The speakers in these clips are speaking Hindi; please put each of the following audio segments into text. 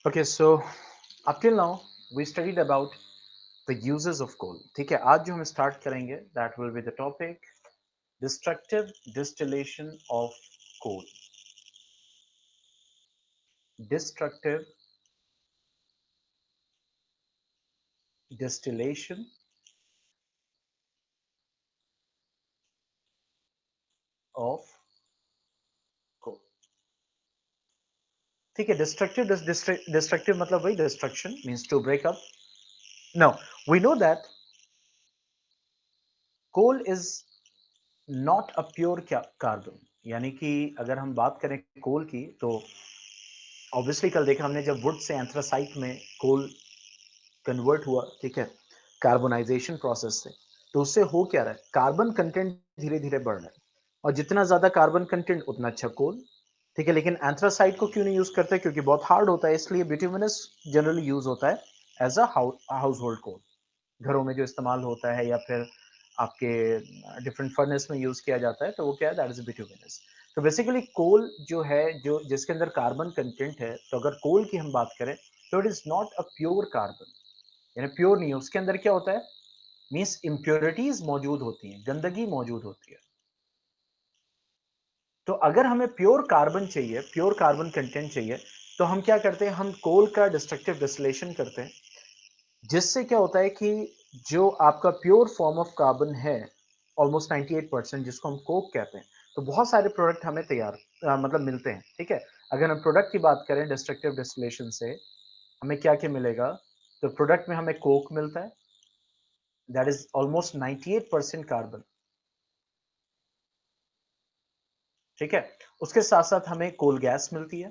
Okay, so up till now we studied about the uses of coal. ठीक है, आज जो हम start करेंगे that will be the topic destructive distillation of coal. Destructive distillation of coal. ठीक है, destructive मतलब वही destruction means to break up. Now we know that coal is not a pure carbon. यानी कि अगर हम बात करें कोल की तो ऑब्वियसली कल देखा हमने जब वुड से एंथ्रासाइट में कोल कन्वर्ट हुआ, ठीक है, कार्बोनाइजेशन प्रोसेस से, तो उससे हो क्या रहा है, कार्बन कंटेंट धीरे धीरे बढ़ रहा है और जितना ज्यादा कार्बन कंटेंट उतना अच्छा कोल। ठीक है, लेकिन एंथ्रासाइट को क्यों नहीं यूज करते, क्योंकि बहुत हार्ड होता है, इसलिए बिट्यूमिनस जनरली यूज होता है एज अ हाउस होल्ड कोल, घरों में जो इस्तेमाल होता है या फिर आपके डिफरेंट फर्नेस में यूज किया जाता है, तो वो क्या है, दैट इज बिट्यूमिनस। तो बेसिकली कोल जो है, जो जिसके अंदर कार्बन कंटेंट है, तो अगर कोल की हम बात करें तो it is not a pure carbon, यानी प्योर नहीं है, उसके अंदर क्या होता है, मीन्स इम्प्योरिटीज मौजूद होती हैं, गंदगी मौजूद होती है। तो अगर हमें प्योर कार्बन चाहिए, प्योर कार्बन कंटेंट चाहिए, तो हम क्या करते हैं, हम कोल का डिस्ट्रक्टिव डिस्टिलेशन करते हैं, जिससे क्या होता है कि जो आपका प्योर फॉर्म ऑफ कार्बन है ऑलमोस्ट 98%, जिसको हम कोक कहते हैं, तो बहुत सारे प्रोडक्ट हमें तैयार मतलब मिलते हैं। ठीक है, अगर हम प्रोडक्ट की बात करें डिस्ट्रक्टिव डिस्टिलेशन से, हमें क्या क्या मिलेगा, तो प्रोडक्ट में हमें कोक मिलता है, दैट इज ऑलमोस्ट 98% कार्बन। ठीक है, उसके साथ साथ हमें कोल गैस मिलती है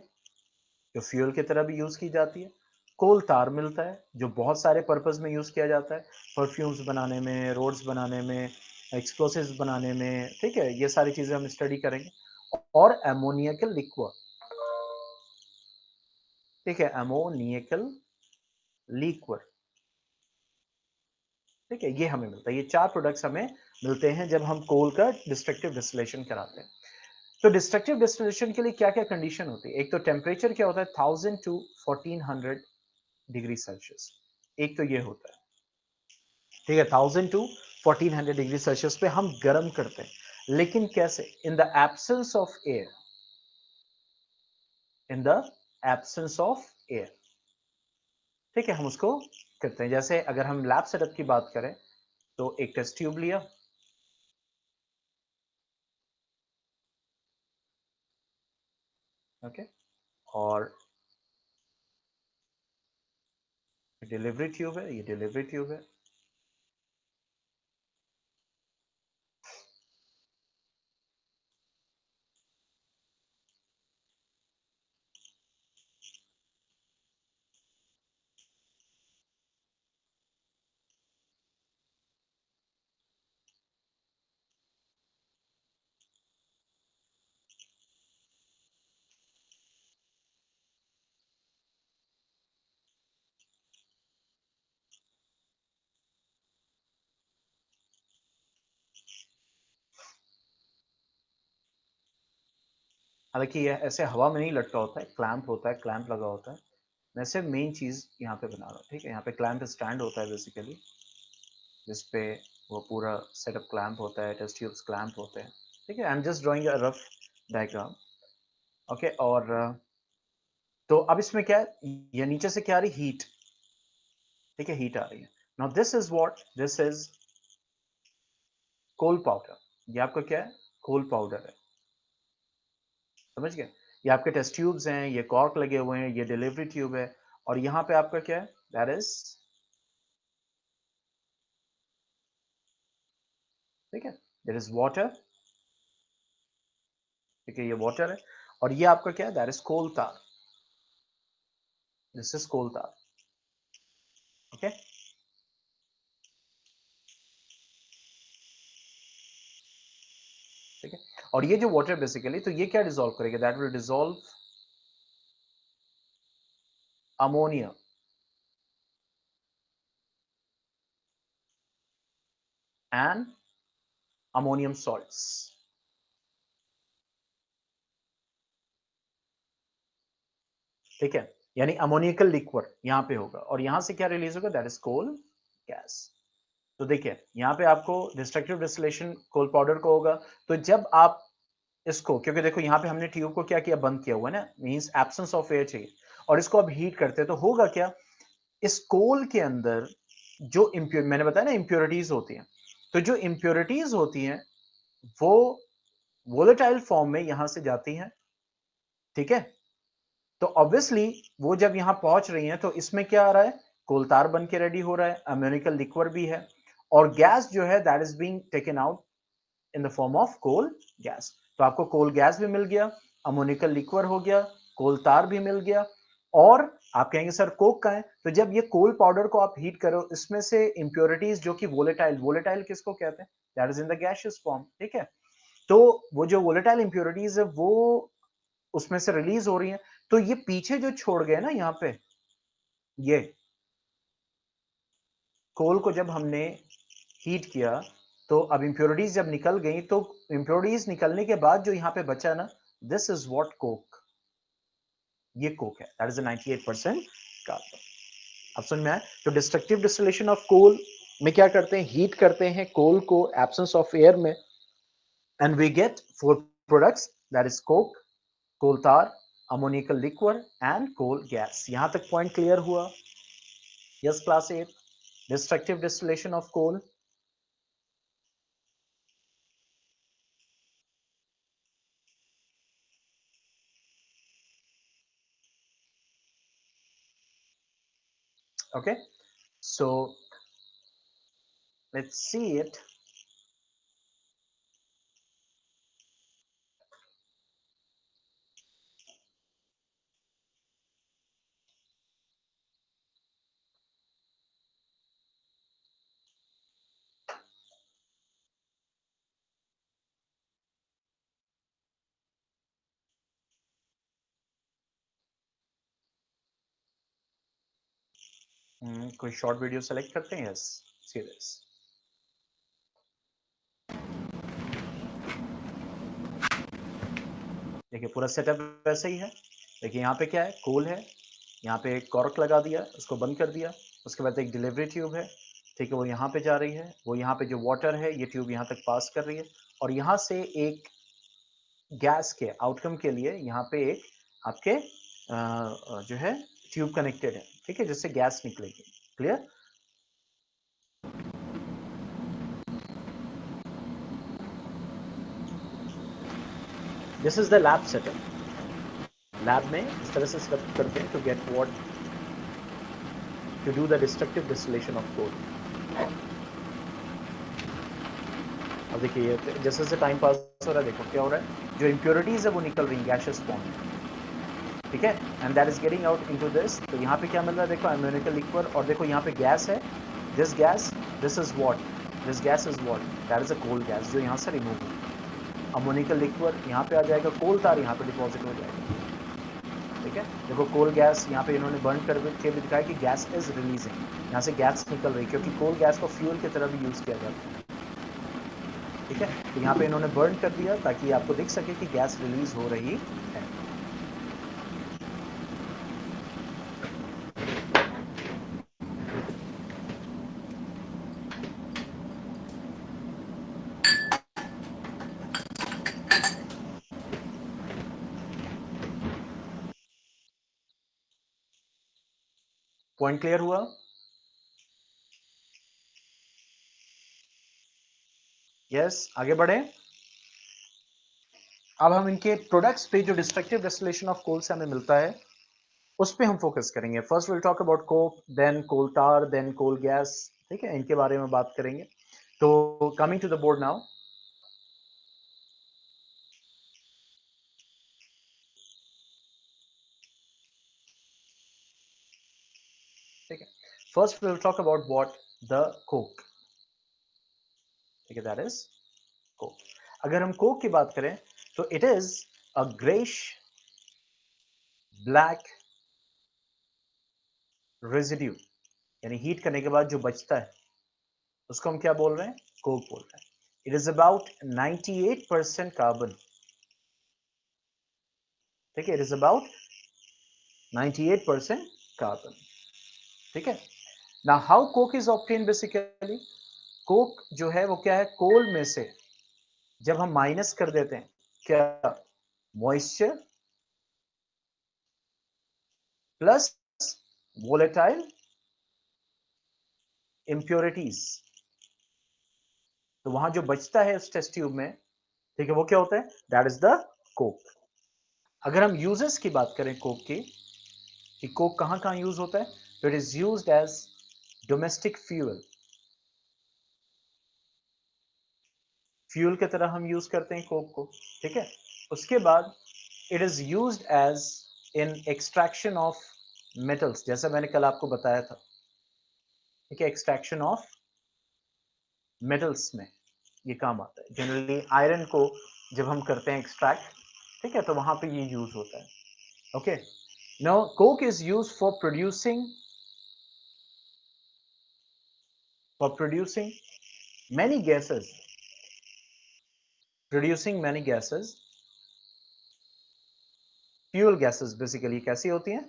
जो फ्यूल की तरह भी यूज की जाती है, कोल तार मिलता है जो बहुत सारे पर्पस में यूज किया जाता है, परफ्यूम्स बनाने में, रोड्स बनाने में, एक्सप्लोसिव्स बनाने में। ठीक है, ये सारी चीजें हम स्टडी करेंगे। और एमोनियकल लिक्विड, ठीक है, एमोनियकल लिक्विड, ठीक है, ये हमें मिलता है, ये चार प्रोडक्ट्स हमें मिलते हैं जब हम कोल का डिस्ट्रक्टिव डिस्टिलेशन कराते हैं। तो डिस्ट्रक्टिव डिस्टिलेशन के लिए क्या क्या कंडीशन होती है, एक तो टेम्परेचर क्या होता है, 1000 to 1400 डिग्री सेल्सियस, एक तो ये होता है। ठीक है, 1000 to 1400 डिग्री सेल्सियस पे हम गर्म करते हैं, लेकिन कैसे, in the absence of air, in the absence of air. ठीक है, हम उसको करते हैं, जैसे अगर हम लैब सेटअप की बात करें तो एक टेस्ट ट्यूब लिया, ओके, और डिलीवरी ट्यूब है, ये डिलीवरी ट्यूब है, हालांकि ये ऐसे हवा में नहीं लटका होता है, क्लैंप होता है, क्लैंप लगा होता है। मैं सिर्फ मेन चीज यहाँ पे बना रहा हूँ। ठीक है, यहाँ पे क्लैंप स्टैंड होता है बेसिकली, जिसपे वो पूरा सेटअप क्लैंप होता है, टेस्ट ट्यूब्स क्लैंप होते हैं। ठीक है, I am just drawing a rough diagram. Okay, और तो अब इसमें क्या है, ये नीचे से क्या आ रही, हीट। ठीक है, हीट आ रही है। Now this is what, this is coal powder. ये आपका क्या है, कोल पाउडर है, समझ गए। ये आपके टेस्ट ट्यूब्स हैं, ये कॉर्क लगे हुए हैं, ये डिलीवरी ट्यूब है, और यहाँ पे आपका क्या है, दैट इज, ठीक है, देयर इज वाटर। ठीक है, ये वाटर है, और ये आपका क्या है, दैट इज कोल तार, दिस इज कोल तार। ओके, ठीक है, और ये जो वाटर बेसिकली, तो ये क्या डिसॉल्व करेगा, that will dissolve ammonia and ammonium salts. ठीक है, यानी अमोनिकल लिक्वर यहां पे होगा और यहां से क्या रिलीज होगा, दैट इज कोल गैस। तो देखिए यहां पे आपको डिस्ट्रक्टिव डिस्टिलेशन कोल पाउडर को होगा। तो जब आप इसको, क्योंकि देखो यहां पे हमने ट्यूब को क्या किया, बंद किया हुआ है ना, मींस एब्सेंस ऑफ एयर चाहिए, और इसको अब हीट करते हैं तो होगा क्या, इस कोल के अंदर जो इम्प्योर, मैंने बताया ना इम्प्योरिटीज होती हैं, तो जो इम्प्योरिटीज होती हैं वो वोलेटाइल फॉर्म में यहां से जाती हैं, ठीक है। तो ऑब्वियसली वो जब यहां पहुंच रही हैं तो इसमें क्या आ रहा है, कोलतार बन के रेडी हो रहा है, अमोनिकल लिक्वर भी है, और गैस जो है that is being taken out in the form of coal gas. तो आपको कोल गैस भी मिल गया, अमोनिकल लिक्वर हो गया, कोल तार भी मिल गया, और आप कहेंगे सर कोक का है, तो जब ये कोल पाउडर को आप हीट करो इसमें से इंप्योरिटीज जो कि वोलेटाइल, वोलेटाइल किसको कहते हैं, that is in the gaseous form, ठीक है। तो वो जो वोलेटाइल इंप्योरिटीज है वो उसमें से रिलीज हो रही है, तो ये पीछे जो छोड़ गए ना यहाँ पे, ये कोल को जब हमने हीट किया तो अब इंप्योरिटीज जब निकल गई, तो इंप्योरिटीज निकलने के बाद जो यहाँ पे बचा ना, दिस इज व्हाट कोक, ये कोक है, दैट इज 98% कार्बन। अब समझ में आया। तो डिस्ट्रक्टिव डिस्टिलेशन ऑफ कोल में क्या करते हैं, हीट करते हैं कोल को एब्सेंस ऑफ एयर में, and we get four products, that is coke, coal tar, ammoniacal liquor and coal gas. यहां तक पॉइंट क्लियर हुआ? Yes class 8, destructive distillation of coal. Okay, so let's see it. कोई शॉर्ट वीडियो सेलेक्ट करते हैं? Yes, see this. देखिए पूरा सेटअप वैसे ही है। देखिए यहाँ पे क्या है, कोल है, यहाँ पे एक कॉर्क लगा दिया, उसको बंद कर दिया, उसके बाद एक डिलीवरी ट्यूब है, ठीक है, वो यहाँ पे जा रही है, वो यहाँ पे जो वाटर है ये ट्यूब यहाँ तक पास कर रही है, और यहाँ से एक गैस के आउटकम के लिए यहाँ पे एक आपके जो है ट्यूब कनेक्टेड है, ठीक है, जिससे गैस निकलेगी। Clear? This is the lab setup. Lab में इस तरह से सेटअप करते हैं to get what, to do the destructive distillation of coal. अब देखिए जैसे जैसे टाइम पास हो रहा है, देखो क्या हो रहा है, जो इंप्योरिटीज है वो निकल रही है गैसियस फॉर्म में, ठीक है, and that is getting out into this. तो यहाँ पे क्या मिल रहा है, देखो अमोनिकल लिक्वर, और देखो यहाँ पे गैस है, this gas, this is what, this gas is what, that is a coal gas जो यहाँ से रिमूव हुई। अमोनिकल लिक्वर यहाँ पे आ जाएगा, कोल तार यहाँ पे डिपॉजिट हो जाएगा, ठीक है। देखो कोल गैस यहाँ पे इन्होंने बर्न करके भी दिखाया कि गैस इज रिलीजिंग, यहाँ से गैस निकल रही, क्योंकि कोल गैस को फ्यूल की तरह भी यूज किया जाता है, ठीक है। तो यहाँ पे इन्होंने बर्न कर दिया ताकि आपको दिख सके कि गैस रिलीज हो रही है। पॉइंट क्लियर हुआ? यस, आगे बढ़े। अब हम इनके प्रोडक्ट्स पे जो डिस्ट्रक्टिव डिस्टिलेशन ऑफ कोल से हमें मिलता है उस पे हम फोकस करेंगे। First will talk about coke, then coal tar, then coal gas, ठीक है, इनके बारे में बात करेंगे। तो coming to the board now, ठीक है, first will talk about what, the coke, ठीक है, दैट इज कोक। अगर हम कोक की बात करें तो it is a greyish black residue, यानी हीट करने के बाद जो बचता है उसको हम क्या बोल रहे हैं, कोक बोल रहे हैं। इट इज अबाउट 98% कार्बन, ठीक है, इट इज अबाउट 98% कार्बन। ठीक है। ना how Coke is obtain basically, Coke जो है वो क्या है, कोल में से जब हम माइनस कर देते हैं क्या, मॉइस्चर प्लस वोलेटाइल इंप्योरिटीज, तो वहां जो बचता है उस टेस्ट ट्यूब में, ठीक है, वो क्या होता है, दैट इज द कोक। अगर हम यूजेस की बात करें कोक की, कि कोक कहां कहां यूज होता है, तो it is used as domestic fuel, fuel की तरह हम यूज करते हैं कोक को। ठीक है। उसके बाद it is used as in extraction of metals, जैसा मैंने कल आपको बताया था। ठीक है, एक्सट्रैक्शन ऑफ मेटल्स में ये काम आता है। जनरली आयरन को जब हम करते हैं एक्सट्रैक्ट, ठीक है, तो वहां पे ये यूज होता है। Okay. Now Coke is use for producing many gases, producing many gases, fuel gases basically कैसी होती हैं,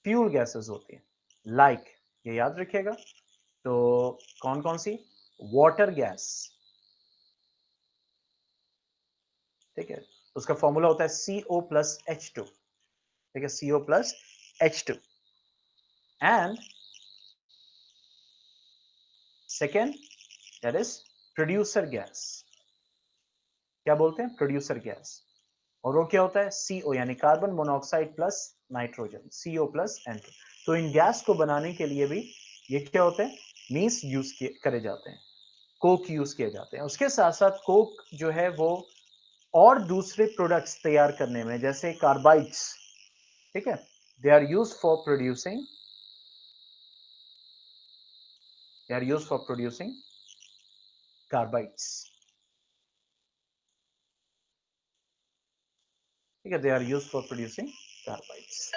फ्यूल गैसेस होती हैं। लाइक ये याद रखिएगा, तो कौन कौन सी, वाटर गैस, ठीक है, उसका फॉर्मूला होता है CO+H2, ठीक है, CO+H2। And second, that is producer gas, क्या बोलते हैं, प्रोड्यूसर गैस। और वो क्या होता है, CO यानी carbon monoxide plus nitrogen, CO+N2। तो इन गैस को बनाने के लिए भी ये क्या होते हैं, मीन्स यूज करे जाते हैं, कोक यूज किए जाते हैं। उसके साथ साथ कोक जो है वो और दूसरे प्रोडक्ट्स तैयार करने में, जैसे कार्बाइड्स, ठीक है, they are use for producing, they are use for producing carbides, ठीक है, they are use for producing carbides.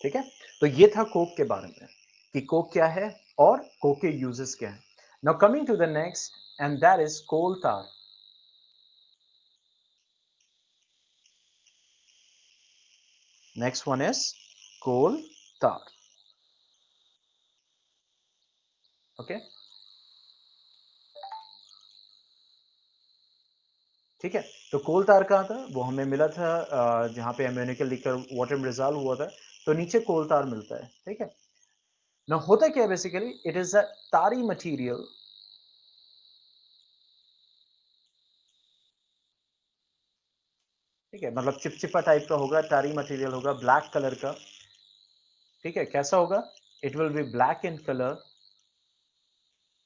ठीक है। तो ये था कोक के बारे में, कि कोक क्या है और कोक के यूजेस क्या है। Now coming to the next and that is coal tar. Next one is coal तार। ओके। ठीक है। तो कोल तार कहाँ था, वो हमें मिला था जहां पे अम्मोनिकल लिकर वाटर में रिजॉल्व हुआ था, तो नीचे कोल तार मिलता है। ठीक है। ना होता क्या है बेसिकली, इट इज अ तारी मटेरियल, ठीक है, मतलब चिपचिपा टाइप का होगा, तारी मटेरियल होगा, ब्लैक कलर का। ठीक है, कैसा होगा, it will be black in colour.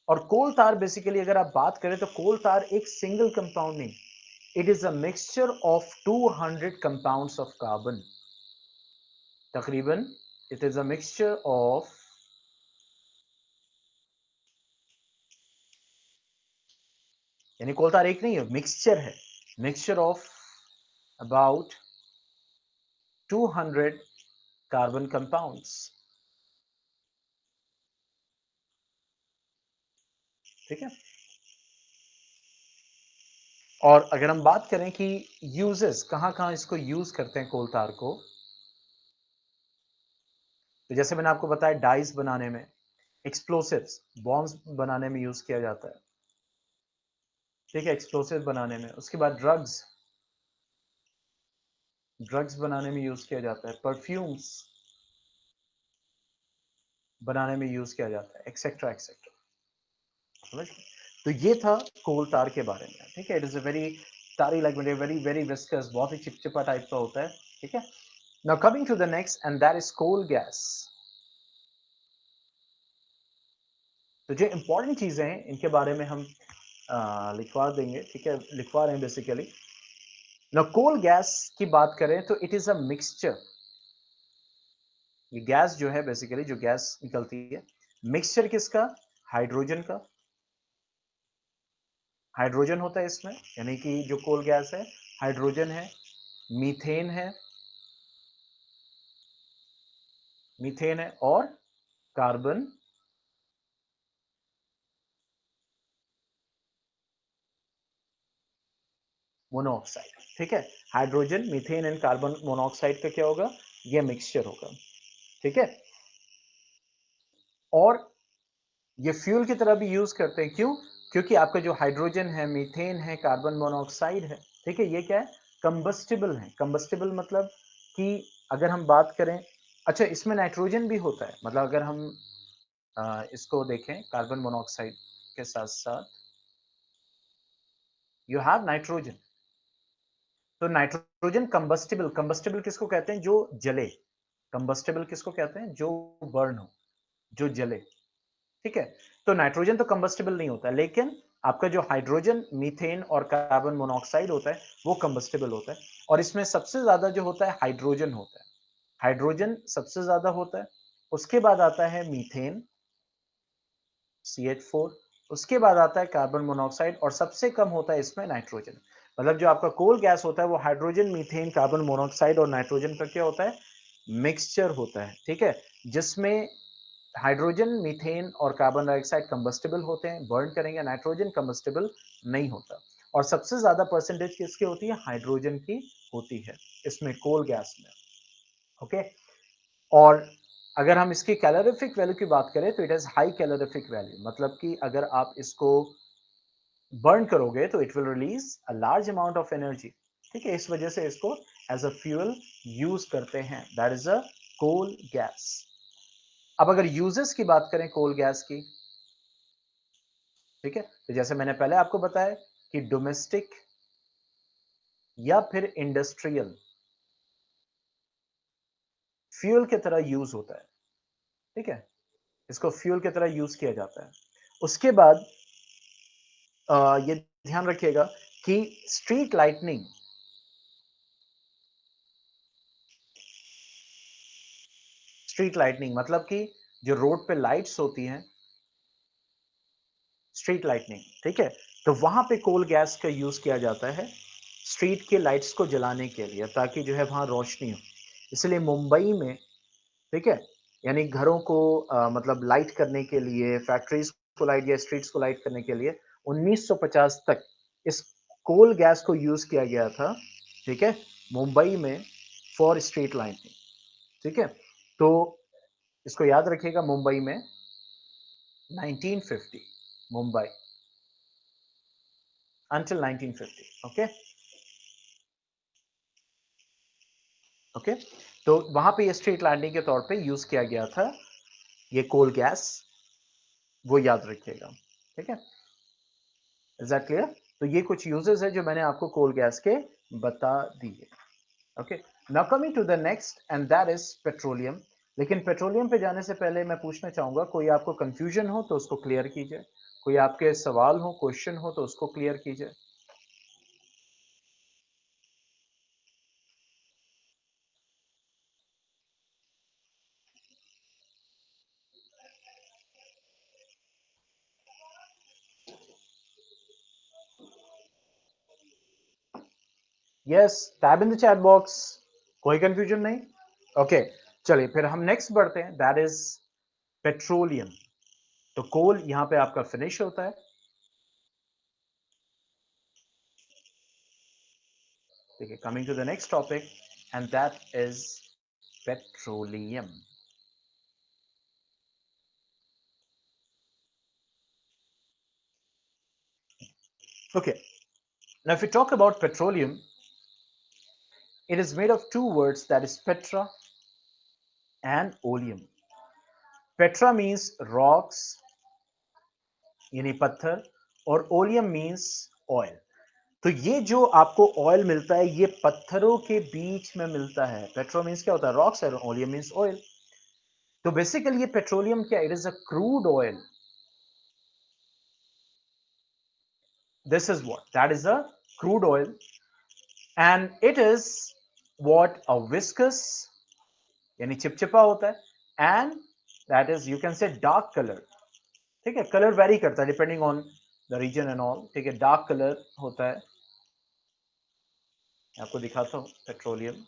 और कोल तार बेसिकली अगर आप बात करें तो कोल तार एक सिंगल कंपाउंड नहीं, it is a mixture of 200 compounds of carbon, तकरीबन it is a mixture of, यानी कोल तार एक नहीं है, मिक्सचर है, mixture of about 200 carbon compounds. ठीक है। और अगर हम बात करें कि यूजेस कहां कहां इसको यूज करते हैं कोल तार को, तो जैसे मैंने आपको बताया डाइस बनाने में, एक्सप्लोसिव्स बॉम्ब्स बनाने में यूज किया जाता है। ठीक है, एक्सप्लोसिव बनाने में। उसके बाद ड्रग्स, ड्रग्स बनाने में यूज किया जाता है। परफ्यूम्स बनाने में यूज किया जाता है, एक्सेट्रा एक्सेट्रा। समझ गए? तो ये था कोल तार के बारे में। ठीक है, it is a very tarry like very very viscous, बहुत ही चिपचिपा टाइप का होता है। ठीक है। Now coming to the next and that is coal gas. तो जो इंपॉर्टेंट चीजें हैं इनके बारे में हम लिखवा देंगे। ठीक है, लिखवा रहे हैं बेसिकली। नाउ कोल गैस की बात करें तो इट इज अ मिक्सचर, ये गैस जो है बेसिकली, जो गैस निकलती है, मिक्सचर किसका, हाइड्रोजन का, हाइड्रोजन होता है इसमें, यानी कि जो कोल गैस है हाइड्रोजन है, मीथेन है, मीथेन है, और कार्बन मोनोऑक्साइड, ठीक है। Hydrogen, methane and carbon monoxide का क्या होगा, ये मिक्सचर होगा, ठीक है। और ये फ्यूल की तरह भी यूज करते हैं, क्यों? क्योंकि आपका जो हाइड्रोजन है, मीथेन है, कार्बन मोनोऑक्साइड है, ठीक है, ये क्या है, कंबस्टिबल है। कंबस्टिबल मतलब कि अगर हम बात करें, अच्छा इसमें नाइट्रोजन भी होता है, मतलब अगर हम इसको देखें कार्बन मोनोऑक्साइड के साथ साथ यू हैव नाइट्रोजन। तो नाइट्रोजन कंबस्टिबल, कंबस्टिबल किसको कहते हैं, जो जले। कंबस्टिबल किसको कहते हैं, जो बर्न हो, जो जले, ठीक है। तो नाइट्रोजन तो कंबस्टिबल नहीं होता, लेकिन आपका जो हाइड्रोजन, मीथेन और कार्बन मोनोऑक्साइड होता है वो कंबस्टिबल होता है। और इसमें सबसे ज्यादा जो होता है हाइड्रोजन होता है, हाइड्रोजन सबसे ज्यादा होता है। उसके बाद आता है मीथेन, CH4। उसके बाद आता है कार्बन मोनोऑक्साइड और सबसे कम होता है इसमें नाइट्रोजन। मतलब जो आपका कोल गैस होता है वो हाइड्रोजन, मीथेन, कार्बन मोनोऑक्साइड और नाइट्रोजन का क्या होता है, मिक्सचर होता है, ठीक है। जिसमें हाइड्रोजन, मीथेन और कार्बन डाइऑक्साइड कंबस्टिबल होते हैं, बर्न करेंगे, नाइट्रोजन कंबस्टिबल नहीं होता। और सबसे ज्यादा परसेंटेज किसकी होती है, हाइड्रोजन की होती है इसमें, कोल गैस में, ओके। और अगर हम इसकी कैलोरीफिक वैल्यू की बात करें तो it has high calorific value, मतलब कि अगर आप इसको बर्न करोगे तो it will release a large amount of energy, ठीक है। इस वजह से इसको एज अ फ्यूल यूज करते हैं, that is a coal gas. अब अगर यूजेस की बात करें कोल गैस की, ठीक है, तो जैसे मैंने पहले आपको बताया कि डोमेस्टिक या फिर इंडस्ट्रियल फ्यूल की तरह यूज होता है, ठीक है। इसको फ्यूल की तरह यूज किया जाता है। उसके बाद ये ध्यान रखिएगा कि स्ट्रीट लाइटनिंग, स्ट्रीट लाइटनिंग मतलब कि जो रोड पे लाइट्स होती हैं, स्ट्रीट लाइटनिंग, ठीक है, तो वहां पे कोल गैस का यूज किया जाता है स्ट्रीट के लाइट्स को जलाने के लिए, ताकि जो है वहां रोशनी हो। इसलिए मुंबई में, ठीक है, यानी घरों को मतलब लाइट करने के लिए, फैक्ट्रीज को लाइट या स्ट्रीट्स को लाइट करने के लिए 1950 तक इस कोल गैस को यूज किया गया था, ठीक है, मुंबई में, फॉर स्ट्रीट लाइटिंग, ठीक है। तो इसको याद रखिएगा, मुंबई में 1950, मुंबई until 1950, ओके, ओके। तो वहां पे ये स्ट्रीट लाइटिंग के तौर पे यूज किया गया था ये कोल गैस, वो याद रखिएगा, ठीक है। Is that clear? तो ये कुछ यूजेस है जो मैंने आपको कोल गैस के बता दिए, okay. Now coming to the next and that is petroleum. लेकिन पेट्रोलियम पे जाने से पहले मैं पूछना चाहूंगा, कोई आपको कंफ्यूजन हो तो उसको क्लियर कीजिए, कोई आपके सवाल हो, क्वेश्चन हो तो उसको क्लियर कीजिए। Yes, tab in the chat box, कोई कंफ्यूजन नहीं, ओके। चलिए फिर हम नेक्स्ट बढ़ते हैं, दैट इज पेट्रोलियम। तो कोल यहां पे आपका फिनिश होता है, ठीक है। Coming to the next topic and that is petroleum, okay. Now if we talk about petroleum, it is made of two words, that is petra and oleum. Petra means rocks, यानी पत्थर, और ओलियम मीन्स ऑयल। तो ये जो आपको ऑयल मिलता है ये पत्थरों के बीच में मिलता है। पेट्रो मीन्स क्या होता है, रॉक्स, और ओलियम मीन्स ऑयल। तो बेसिकली ये पेट्रोलियम क्या, it is a crude oil. This is what, that is a crude oil, and it is what, a viscous, यानी चिपचिपा होता है, and that is you can say dark colour, ठीक है। कलर वेरी करता है depending on the region and all, ठीक है, डार्क कलर होता है। आपको दिखाता हूं पेट्रोलियम,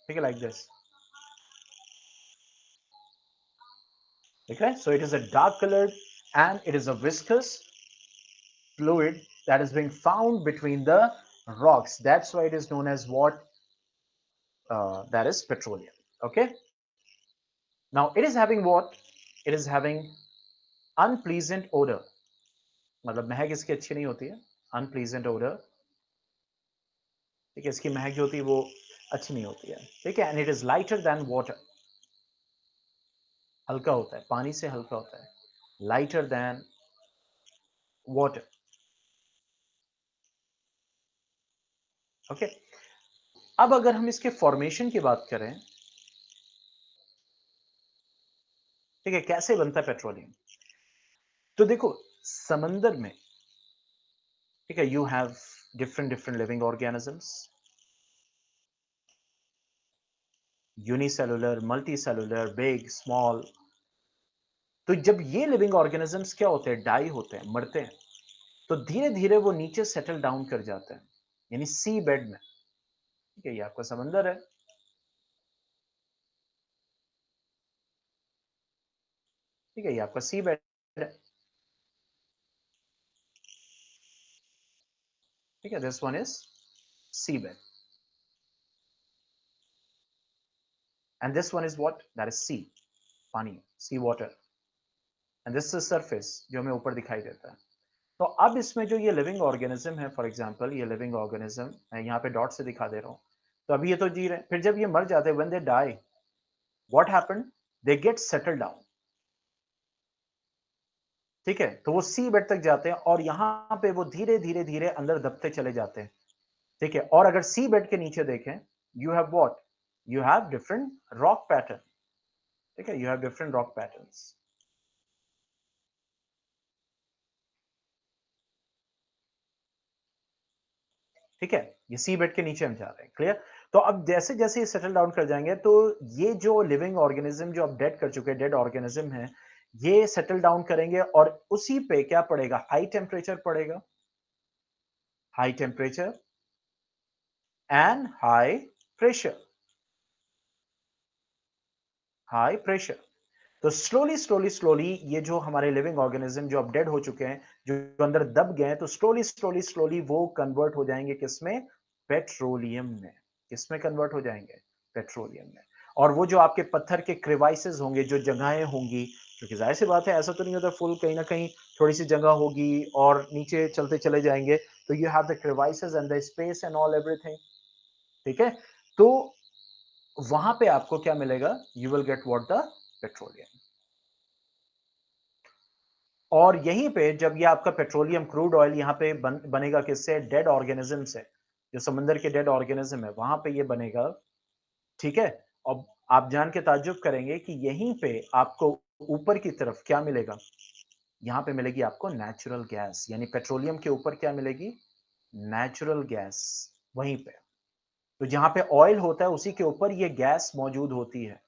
ठीक है, लाइक दिस, ठीक है. So it is a dark colored and it is a viscous fluid that is being found between the rocks. That's why it is known as what? That is petroleum. Okay. Now it is having what? It is having unpleasant odor. मतलब महक इसकी अच्छी नहीं होती है. Unpleasant odor. ठीक है, इसकी महक जो होती है वो अच्छी नहीं होती है. ठीक है. And it is lighter than water. हल्का होता है, पानी से हल्का होता है. Lighter than water. Okay. अब अगर हम इसके फॉर्मेशन की बात करें, ठीक है, कैसे बनता है पेट्रोलियम? तो देखो, समंदर में, ठीक है, you have different different living organisms, unicellular, multicellular, big, small. तो जब ये लिविंग ऑर्गेनिजम्स क्या होते हैं, डाई होते हैं, मरते हैं, तो धीरे धीरे वो नीचे सेटल डाउन कर जाते हैं, यानी सी बेड में. ठीक है, ये आपका समंदर है. ठीक है, ये आपका सी बेड है. ठीक है, this one is sea bed and this one is what? That is sea, पानी, sea water. And this is surface जो हमें ऊपर दिखाई देता है. तो अब इसमें जो ये लिविंग ऑर्गेनिज्म है, फॉर एग्जांपल ये लिविंग ऑर्गेनिज्म मैं यहाँ पे डॉट से दिखा दे रहा हूँ. तो अभी ये तो जी रहे हैं, फिर जब ये मर जाते हैं, when they die, what happened? They get settle down. ठीक है, तो वो सी बेड तक जाते हैं और यहाँ पे वो धीरे धीरे धीरे अंदर दबते चले जाते हैं. ठीक है, और अगर सी बेड के नीचे देखें, you have what? You have different rock pattern. ठीक है, you have different rock patterns. ठीक है, ये सी बेड के नीचे हम जा रहे हैं. क्लियर? तो अब जैसे जैसे ये सेटल डाउन कर जाएंगे, तो ये जो लिविंग ऑर्गेनिज्म जो अब डेड कर चुके हैं, डेड ऑर्गेनिज्म है, ये सेटल डाउन करेंगे और उसी पे क्या पड़ेगा? हाई टेम्परेचर पड़ेगा. High temperature and high pressure. High pressure. तो स्लोली स्लोली स्लोली ये जो हमारे लिविंग ऑर्गेनिज्म जो अब डेड हो चुके हैं, जो अंदर दब गए हैं, तो स्लोली स्लोली स्लोली वो कन्वर्ट हो जाएंगे किसमें? पेट्रोलियम में. किसमें कन्वर्ट हो जाएंगे? पेट्रोलियम में. और वो जो आपके पत्थर के क्रिवाइसेस होंगे, जो जगहें होंगी, क्योंकि जाहिर सी बात है, ऐसा तो नहीं होता फुल, कहीं ना कहीं थोड़ी सी जगह होगी और नीचे चलते चले जाएंगे. तो you have the crevices and the space and all everything. ठीक है, तो वहां पे आपको क्या मिलेगा? You will get what? The petroleum. और यहीं पे जब ये आपका पेट्रोलियम क्रूड ऑयल यहाँ पे बनेगा किससे? डेड ऑर्गेनिज्म से. जो समंदर के डेड ऑर्गेनिज्म है वहां पे ये बनेगा. ठीक है. अब आप जान के ताज्जुब करेंगे कि यहीं पे आपको ऊपर की तरफ क्या मिलेगा? यहाँ पे मिलेगी आपको नेचुरल गैस. यानी पेट्रोलियम के ऊपर क्या मिलेगी? Natural gas. वहीं पे, तो जहां पे ऑयल होता है उसी के ऊपर ये गैस मौजूद होती है.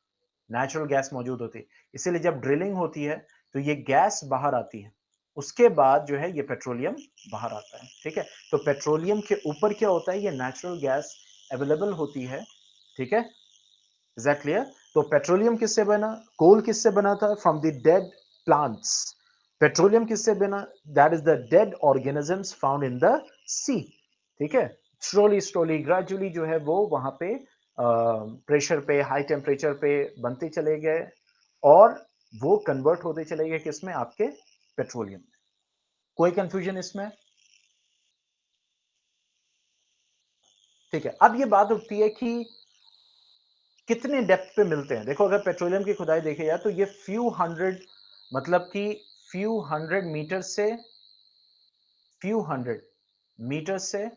नेचुरल गैस मौजूद होती है. इसीलिए जब ड्रिलिंग होती है तो ये गैस बाहर आती है. उसके बाद जो है ये पेट्रोलियम बाहर आता है. ठीक है, तो पेट्रोलियम के ऊपर क्या होता है? ये नेचुरल गैस अवेलेबल होती है. ठीक है, इज दैट क्लियर? तो पेट्रोलियम किससे बना? कोल किससे बना था? From the dead plants. Petroleum किससे बना? That is the dead organisms found in the sea. ठीक है, स्लोली स्लोली ग्रेजुअली जो है वो वहां पे प्रेशर पे, हाई टेम्परेचर पे बनते चले गए और वो कन्वर्ट होते चले गए किसमें? आपके पेट्रोलियम में. कोई कंफ्यूजन इसमें? ठीक है, अब ये बात उठती है कि कितने डेप्थ पे मिलते हैं. देखो, अगर पेट्रोलियम की खुदाई देखे जाए तो ये फ्यू हंड्रेड, मतलब कि फ्यू हंड्रेड मीटर से, फ्यू हंड्रेड मीटर से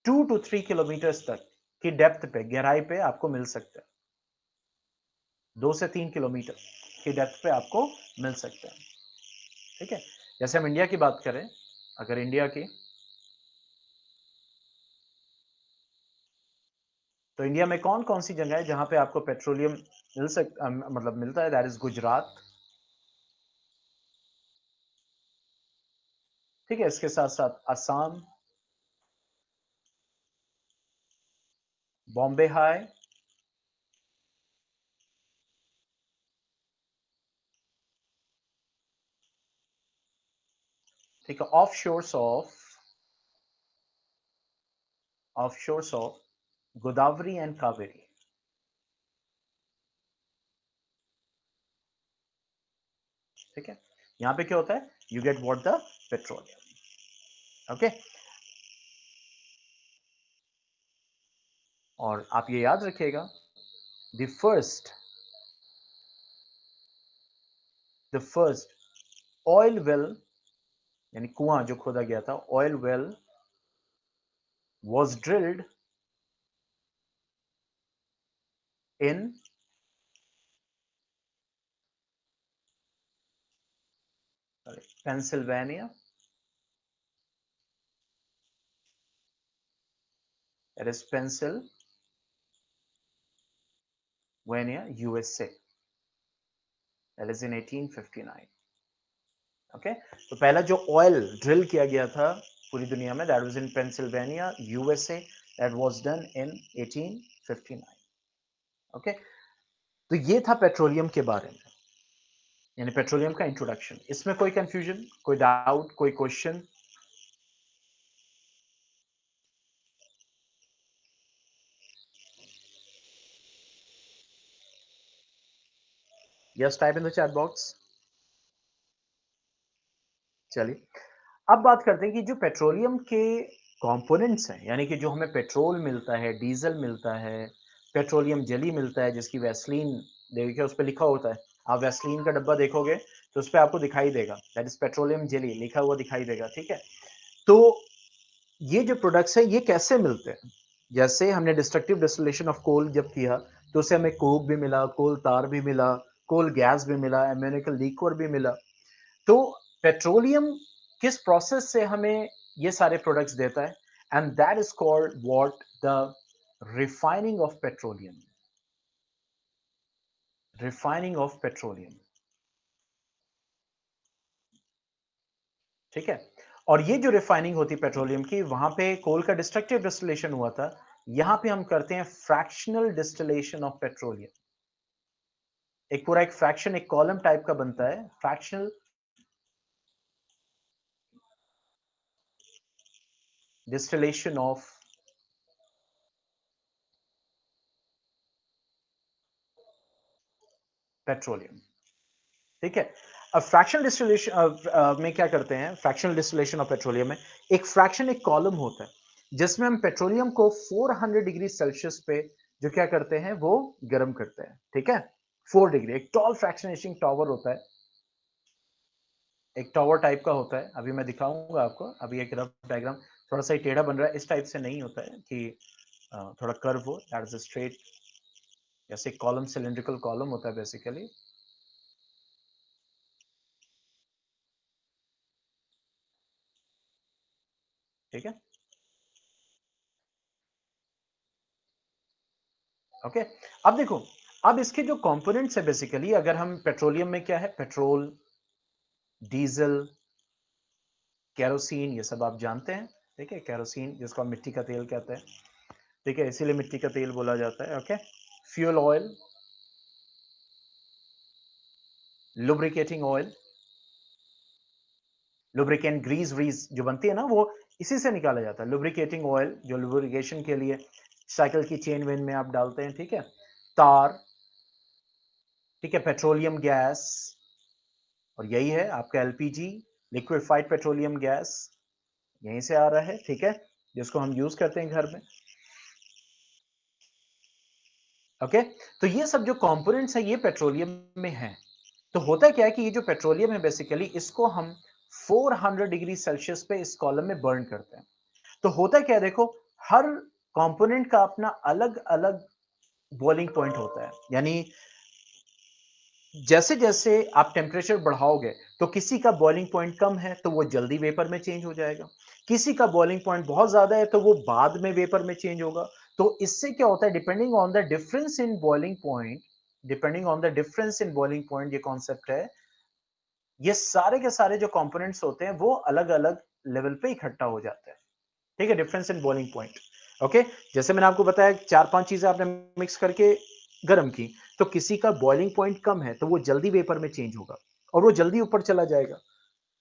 2 to 3 किलोमीटर तक की डेप्थ पे, गहराई पे आपको मिल सकते हैं. 2 से 3 किलोमीटर की डेप्थ पे आपको मिल सकते हैं. ठीक है, जैसे हम इंडिया की बात करें, अगर इंडिया की, तो इंडिया में कौन कौन सी जगह है जहां पे आपको पेट्रोलियम मतलब मिलता है? That is Gujarat. ठीक है, इसके साथ साथ असम, बॉम्बे हाई, ठीक है, of shores of Godavari and Kaveri, ठीक है। यहां पे क्या होता है, you get what the petroleum, okay. और आप ये याद रखिएगा, the first the first oil well, यानी कुआं जो खोदा गया था, oil well was drilled in Pennsylvania, that is Pennsylvania, USA, that is in 1859, okay। तो पहला जो ऑयल ड्रिल किया गया था पूरी दुनिया में, that was in Pennsylvania, USA, that was done in 1859, okay। तो ये था पेट्रोलियम के बारे में, यानी पेट्रोलियम का इंट्रोडक्शन। इसमें कोई कंफ्यूजन, कोई डाउट, कोई question? Yes, type in the chat box. चलिए, अब बात करते हैं कि जो पेट्रोलियम के कंपोनेंट्स हैं, यानी कि जो हमें पेट्रोल मिलता है, डीजल मिलता है, पेट्रोलियम जेली मिलता है, जिसकी वैसलीन देखिए उस पे लिखा होता है। आप वैसलीन का डब्बा देखोगे तो उस पे आपको दिखाई देगा, दैट इज पेट्रोलियम जेली लिखा हुआ दिखाई देगा, ठीक है। तो ये जो प्रोडक्ट्स हैं ये कैसे मिलते हैं? जैसे हमने डिस्ट्रक्टिव डिस्टिलेशन ऑफ कोल जब किया, तो उससे हमें कोक भी मिला, कोल तार भी मिला, कोल गैस भी मिला, एमोनिकल लिक्विड भी मिला। तो पेट्रोलियम किस प्रोसेस से हमें ये सारे प्रोडक्ट्स देता है, and that is called what, the refining of petroleum, refining of petroleum, ठीक है। और ये जो रिफाइनिंग होती है पेट्रोलियम की, वहां पे कोल का डिस्ट्रक्टिव डिस्टिलेशन हुआ था, यहां पे हम करते हैं फ्रैक्शनल डिस्टिलेशन ऑफ पेट्रोलियम। एक पूरा एक फ्रैक्शन, एक कॉलम टाइप का बनता है, फ्रैक्शनल डिस्टिलेशन ऑफ पेट्रोलियम, ठीक है। अब फ्रैक्शनल डिस्टिलेशन में क्या करते हैं, फ्रैक्शनल डिस्टिलेशन ऑफ पेट्रोलियम में एक फ्रैक्शन, एक कॉलम होता है जिसमें हम पेट्रोलियम को 400 डिग्री सेल्सियस पे जो क्या करते हैं वो गर्म करते हैं, ठीक है। 4 डिग्री, एक टॉल फ्रैक्शनेटिंग टावर होता है, एक टावर टाइप का होता है, अभी मैं दिखाऊंगा आपको। अभी एक रफ डायग्राम थोड़ा सा टेढ़ा बन रहा है, इस टाइप से नहीं होता है कि थोड़ा कर्व हो, दैट इज स्ट्रेट, जैसे कॉलम, सिलिंड्रिकल कॉलम होता है बेसिकली, ठीक है, ओके। अब देखो, अब इसके जो कंपोनेंट्स है बेसिकली, अगर हम पेट्रोलियम में क्या है, पेट्रोल, डीजल, केरोसिन, ये सब आप जानते हैं, ठीक है। केरोसिन जिसको हम मिट्टी का तेल कहते हैं, ठीक है, इसीलिए मिट्टी का तेल बोला जाता है, okay. Fuel oil, lubricating oil, lubricant, grease व्रीस जो बनती है ना, वो इसी से निकाला जाता है। लुब्रिकेटिंग ऑयल जो लुब्रिकेशन के लिए साइकिल की चेन वेन में आप डालते हैं, ठीक है। तार, ठीक है, पेट्रोलियम गैस, और यही है आपका एलपीजी, लिक्विफाइड पेट्रोलियम गैस, यहीं से आ रहा है, ठीक है, जिसको हम यूज करते हैं घर में, ओके। तो ये सब जो कंपोनेंट्स हैं ये पेट्रोलियम में हैं। तो होता क्या है कि ये जो पेट्रोलियम है बेसिकली, इसको हम 400 डिग्री सेल्सियस पे इस कॉलम में बर्न करते हैं। तो होता क्या है, देखो, हर कंपोनेंट का अपना अलग अलग बॉइलिंग पॉइंट होता है, यानी जैसे जैसे आप टेम्परेचर बढ़ाओगे, तो किसी का बॉइलिंग पॉइंट कम है तो वो जल्दी वेपर में चेंज हो जाएगा, किसी का बॉइलिंग पॉइंट बहुत ज्यादा है तो वो बाद में वेपर में चेंज होगा। तो इससे क्या होता है, depending on the difference in boiling point, depending on the difference in boiling point, ये कॉन्सेप्ट है, ये सारे के सारे जो कंपोनेंट्स होते हैं वो अलग अलग लेवल पे इकट्ठा हो जाते हैं, ठीक है, difference in boiling point, okay, जैसे मैंने आपको बताया 4-5 चीजें आपने मिक्स करके गर्म की, तो किसी का बॉइलिंग पॉइंट कम है, तो वो जल्दी वेपर में चेंज होगा और वो जल्दी ऊपर चला जाएगा।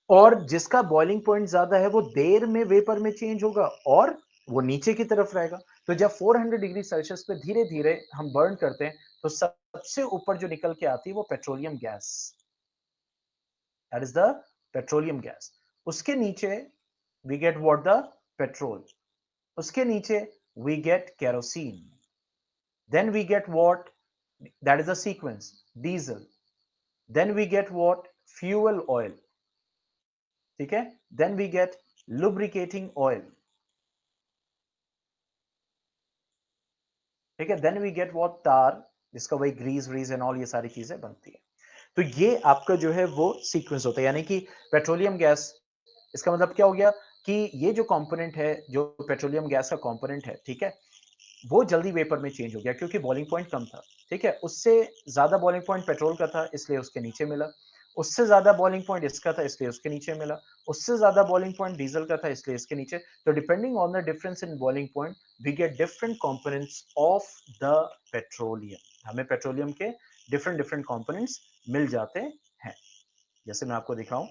और जिसका बॉइलिंग पॉइंट ज्यादा है, वो देर में वेपर में चेंज होगा और वो नीचे की तरफ रहेगा। तो जब 400 डिग्री सेल्सियस पे धीरे-धीरे हम बर्न करते हैं, तो सबसे ऊपर जो निकल के आती है वो petroleum gas, that is the petroleum gas. उसके नीचे we get what? The petrol. उसके नीचे we get kerosene, then we get what? That is the sequence. Diesel, then we get what? Fuel oil, ठीक है? Then we get lubricating oil, ठीक है? Then we get what? tar, जिसका वही ग्रीस व्रीस एंड ऑल ये सारी चीजें बनती है। तो ये आपका जो है वो सीक्वेंस होता है, यानी कि पेट्रोलियम गैस, इसका मतलब क्या हो गया कि ये जो कंपोनेंट है, जो पेट्रोलियम गैस का कंपोनेंट है, ठीक है, वो जल्दी वेपर में चेंज हो गया क्योंकि बॉइलिंग पॉइंट कम था। ठीक है, उससे ज्यादा बॉइलिंग पॉइंट पेट्रोल का था, इसलिए उसके नीचे मिला। उससे ज्यादा बॉइलिंग पॉइंट इसका था, इसलिए उसके नीचे मिला। उससे ज्यादा बॉइलिंग पॉइंट डीजल का था, इसलिए इसके नीचे। तो depending on the difference in boiling point, we get different components of the petroleum. हमें पेट्रोलियम के डिफरेंट डिफरेंट कंपोनेंट्स मिल जाते हैं, जैसे मैं आपको दिखाऊं।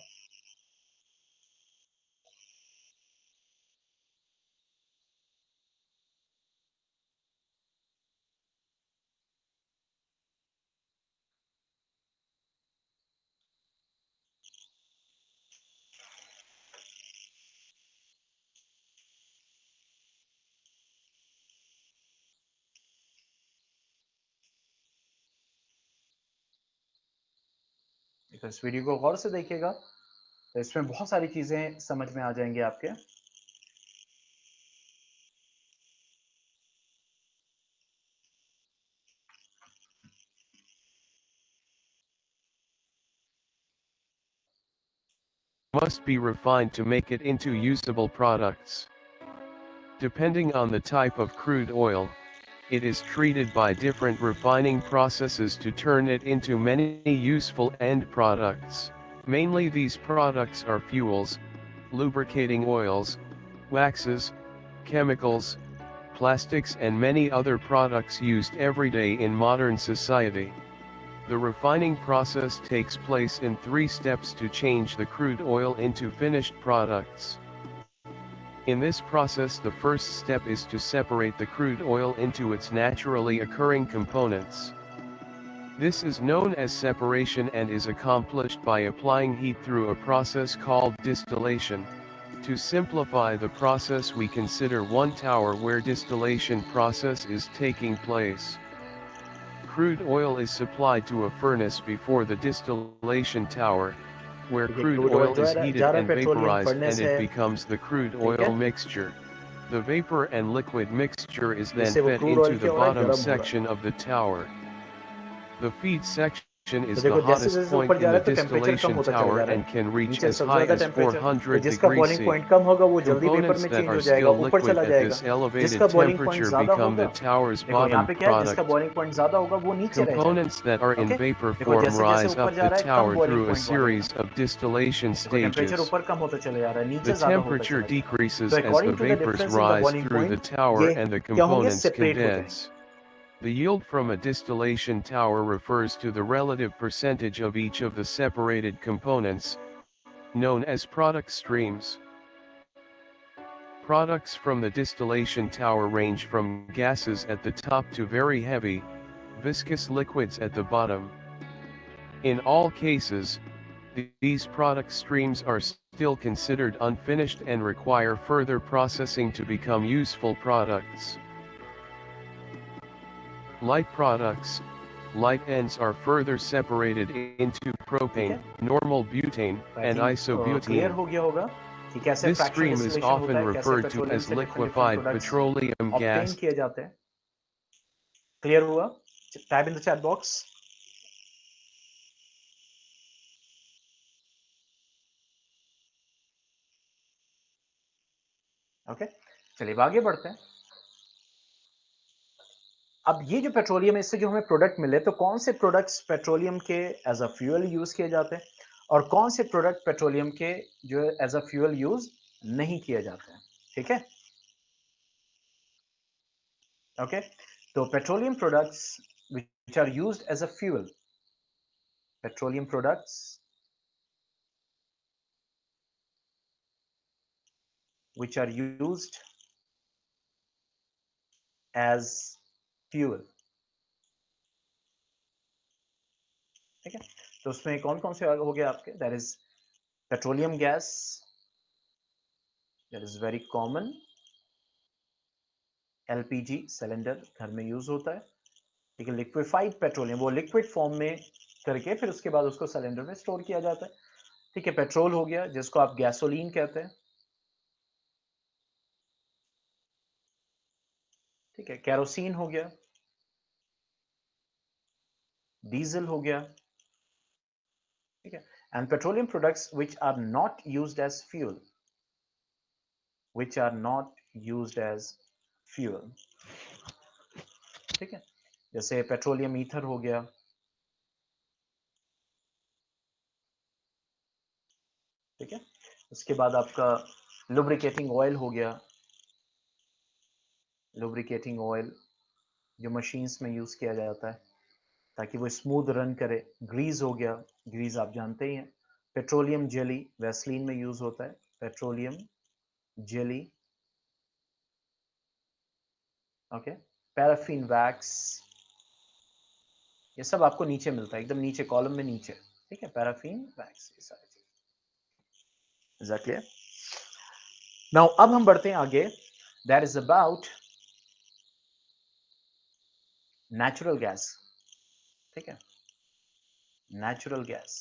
तो इस वीडियो को गौर से देखिएगा, तो इसमें बहुत सारी चीजें समझ में आ जाएंगे आपके। Must be refined to make it into usable products. Depending on the type of crude oil, it is treated by different refining processes to turn it into many useful end products. Mainly these products are fuels, lubricating oils, waxes, chemicals, plastics and many other products used every day in modern society. The refining process takes place in 3 steps to change the crude oil into finished products. In this process, the first step is to separate the crude oil into its naturally occurring components. This is known as separation and is accomplished by applying heat through a process called distillation. To simplify the process, we consider one tower where distillation process is taking place. Crude oil is supplied to a furnace before the distillation tower, where देखिए, crude क्रूड oil ऑयल जो is है heated जा रहा है, and petroleum vaporized furnace and it है, becomes the crude ठीक oil है, mixture. The vapor and liquid mixture is then जिससे वो fed क्रूड ऑयल into क्या the हो रहा है, bottom गर्म हो रहा है। section of the tower. The feed section तो is the देखो, जैसे hottest जैसे point ऊपर in जा the रहा है तो टेम्परेचर कम distillation होता चला tower जा रहा and है, can reach नीचे as सबसे high ज्यादा as टेम्परेचर। तो 400 जिसका degrees बॉइलिंग C. पॉइंट कम होगा वो जल्दी वेपर Components में that चेंज are हो जाएगा, still ऊपर liquid चला at जाएगा। this elevated जिसका बॉइलिंग पॉइंट temperature ज्यादा become the होगा, tower's देखो यहाँ bottom पे क्या है, जिसका product. बॉइलिंग पॉइंट ज्यादा होगा वो नीचे रह जाएगा। Components that are in okay, vapor देखो form जैसे जैसे rise ऊपर up जा the रहा है कम tower boiling through a point वाले होगा। series of distillation देखो टेम्परेचर stages. ऊपर कम होता चले जा रहा है, The नीचे ज्यादा होता temperature चला जा रहा है। तो decreases as the according to the vapors difference in the rise boiling through the point, tower ये and the क्या होंगे? components सेपरेट हो जाएंगे। condense. The yield from a distillation tower refers to the relative percentage of each of the separated components, known as product streams. Products from the distillation tower range from gases at the top to very heavy, viscous liquids at the bottom. In all cases, these product streams are still considered unfinished and require further processing to become useful products. Light products, light ends are further separated into ठीक propane, है, normal butane, I and think clear isobutene. हो गया होगा कि कैसे This fractional stream is distillation होता often है, कैसे referred to पेट्रोलियम as से different different liquefied products petroleum obtain gas. किए जाते हैं। क्लियर हुआ? Type in the chat box. Okay, चलिए अब आगे बढ़ते हैं। अब ये जो पेट्रोलियम है, इससे जो हमें प्रोडक्ट मिले, तो कौन से प्रोडक्ट्स पेट्रोलियम के एज अ फ्यूल यूज किए जाते हैं और कौन से प्रोडक्ट पेट्रोलियम के जो एज अ फ्यूल यूज नहीं किए जाते हैं? ठीक है, ओके, तो petroleum products which are used as a fuel, petroleum products which are used as fuel, ठीक है। तो उसमें कौन कौन से हो गया आपके, that is petroleum gas, that is very common, LPG cylinder घर में यूज होता है, ठीक है। लिक्विफाइड पेट्रोलियम, वो लिक्विड फॉर्म में करके फिर उसके बाद उसको सिलेंडर में स्टोर किया जाता है, ठीक है। पेट्रोल हो गया जिसको आप गैसोलीन कहते हैं, ठीक है। कैरोसिन हो गया, डीजल हो गया, ठीक है। And petroleum products which are not used as fuel, which are not used as fuel, ठीक है। जैसे पेट्रोलियम ईथर हो गया, ठीक है। उसके बाद आपका लुब्रिकेटिंग ऑयल हो गया, लुब्रिकेटिंग ऑयल जो मशीन्स में यूज किया जाता है ताकि वो स्मूथ रन करे। ग्रीज हो गया, ग्रीज आप जानते ही हैं। पेट्रोलियम जेली वैसलीन में यूज होता है, petroleum jelly, okay. Paraffin wax, ये सब आपको नीचे मिलता है, एकदम नीचे कॉलम में नीचे, ठीक है। पैराफिन वैक्स, ये सारी चीज, इज दैट क्लियर? नाउ अब हम बढ़ते हैं आगे, that is about natural gas, ठीक है। नेचुरल गैस,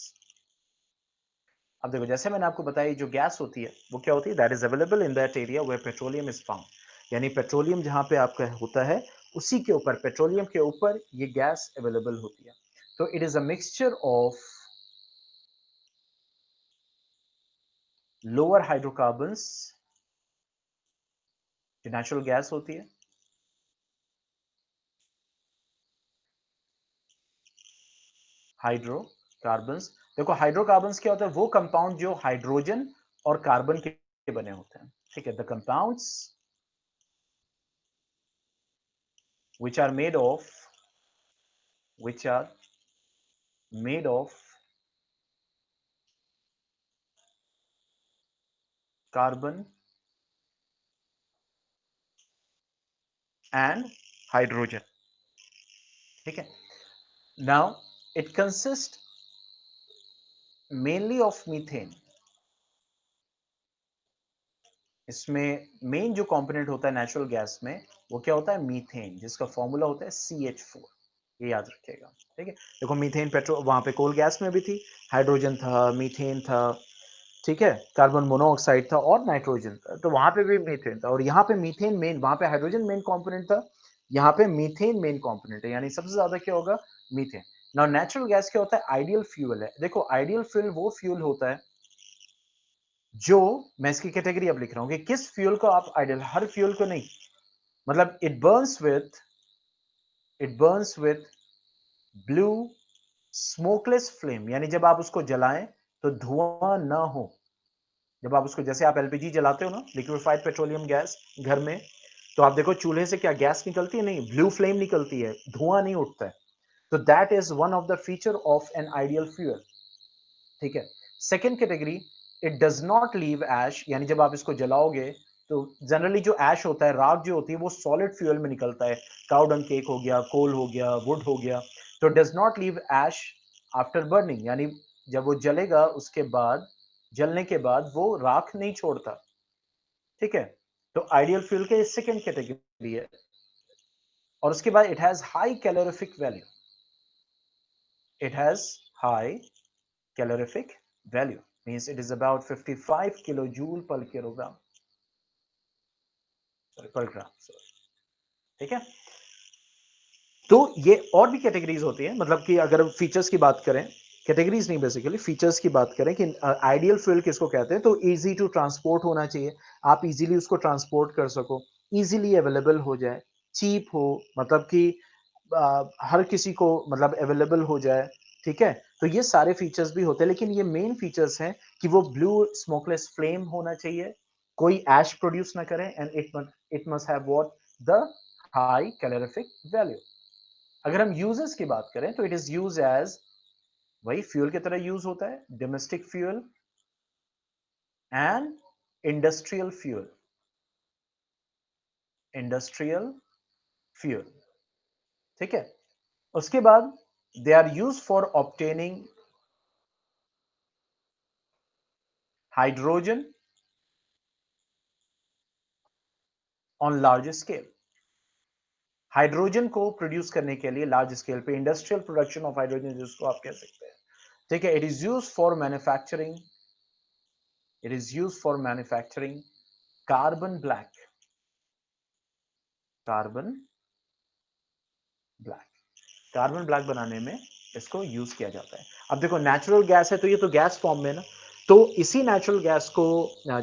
अब देखो जैसे मैंने आपको बताया जो गैस होती है वो क्या होती है, that is available in that area where petroleum is found, यानी पेट्रोलियम जहां पे आपका होता है उसी के ऊपर, पेट्रोलियम के ऊपर ये गैस अवेलेबल होती है। तो it is a mixture of lower hydrocarbons, जो नेचुरल गैस होती है, हाइड्रोकार्बन्स। देखो हाइड्रोकार्बन्स क्या होता है, वो कंपाउंड जो हाइड्रोजन और कार्बन के बने होते हैं, ठीक है। The compounds which are made of which are made of carbon and hydrogen, ठीक है। Now it consist mainly of methane, इसमें मेन जो कंपोनेंट होता है नेचुरल गैस में वो क्या होता है, मीथेन, जिसका फॉर्मूला होता है CH4, ये याद रखिएगा, ठीक है। देखो मीथेन पेट्रोल वहां पे कोल गैस में भी थी, हाइड्रोजन था, मीथेन था, ठीक है, कार्बन मोनोऑक्साइड था और नाइट्रोजन था, तो वहां पे भी मीथेन था। और यहाँ पे मीथेन मेन, वहां पे हाइड्रोजन मेन कंपोनेंट था, यहाँ पे मीथेन मेन कंपोनेंट है, यानी सबसे ज्यादा क्या होगा, मीथेन। नाउ नेचुरल गैस क्या होता है, आइडियल फ्यूल है। देखो आइडियल फ्यूल वो फ्यूल होता है जो, मैं इसकी कैटेगरी अब लिख रहा हूं कि किस फ्यूल को आप आइडियल, हर फ्यूल को नहीं, मतलब it Burns with blue smokeless flame, यानी जब आप उसको जलाएं तो धुआं ना हो। जब आप उसको, जैसे आप एलपीजी जलाते हो ना, लिक्विफाइड पेट्रोलियम गैस घर में, तो आप देखो चूल्हे से क्या गैस निकलती है, नहीं, ब्लू फ्लेम निकलती है, धुआं नहीं उठता है। तो that is one of the feature of an ideal fuel, ठीक है। Second category, it does not leave ash, यानी जब आप इसको जलाओगे तो जनरली जो एश होता है, राख जो होती है, वो सॉलिड फ्यूल में निकलता है, काउ डंग केक हो गया, कोल हो गया, वुड हो गया, तो does not leave ash after burning, यानी जब वो जलेगा उसके बाद, जलने के बाद वो राख नहीं छोड़ता, ठीक है। तो आइडियल फ्यूल के सेकेंड कैटेगरी है। और उसके बाद it has high calorific value, it has high calorific value, means it is about 55 kilojoule per kilogram, sorry, per gram, sorry, ठीक है। तो ये और भी कैटेगरीज होती है, मतलब कि अगर फीचर्स की बात करें, कैटेगरीज नहीं, बेसिकली फीचर्स की बात करें कि आइडियल फ्यूल किसको कहते हैं, तो इजी टू ट्रांसपोर्ट होना चाहिए, आप इजीली उसको ट्रांसपोर्ट कर सको, इजीली अवेलेबल हो जाए, चीप हो, मतलब कि हर किसी को मतलब अवेलेबल हो जाए, ठीक है। तो ये सारे फीचर्स भी होते हैं, लेकिन ये मेन फीचर्स हैं कि वो ब्लू स्मोकलेस फ्लेम होना चाहिए, कोई ऐश प्रोड्यूस ना करें, and it must have what, the high calorific value. अगर हम यूजेस की बात करें तो इट इज यूज एज, वही फ्यूल की तरह यूज होता है, domestic fuel and industrial fuel. Industrial fuel, ठीक है। उसके बाद they are use for obtaining hydrogen on large scale. Hydrogen को प्रोड्यूस करने के लिए लार्ज स्केल पे इंडस्ट्रियल प्रोडक्शन ऑफ हाइड्रोजन, जिसको आप कह सकते हैं, ठीक है। It is use for manufacturing, it is use for manufacturing carbon black, carbon black, carbon black बनाने में इसको यूज किया जाता है। अब देखो नेचुरल गैस है तो ये तो गैस फॉर्म में ना, तो इसी नेचुरल गैस को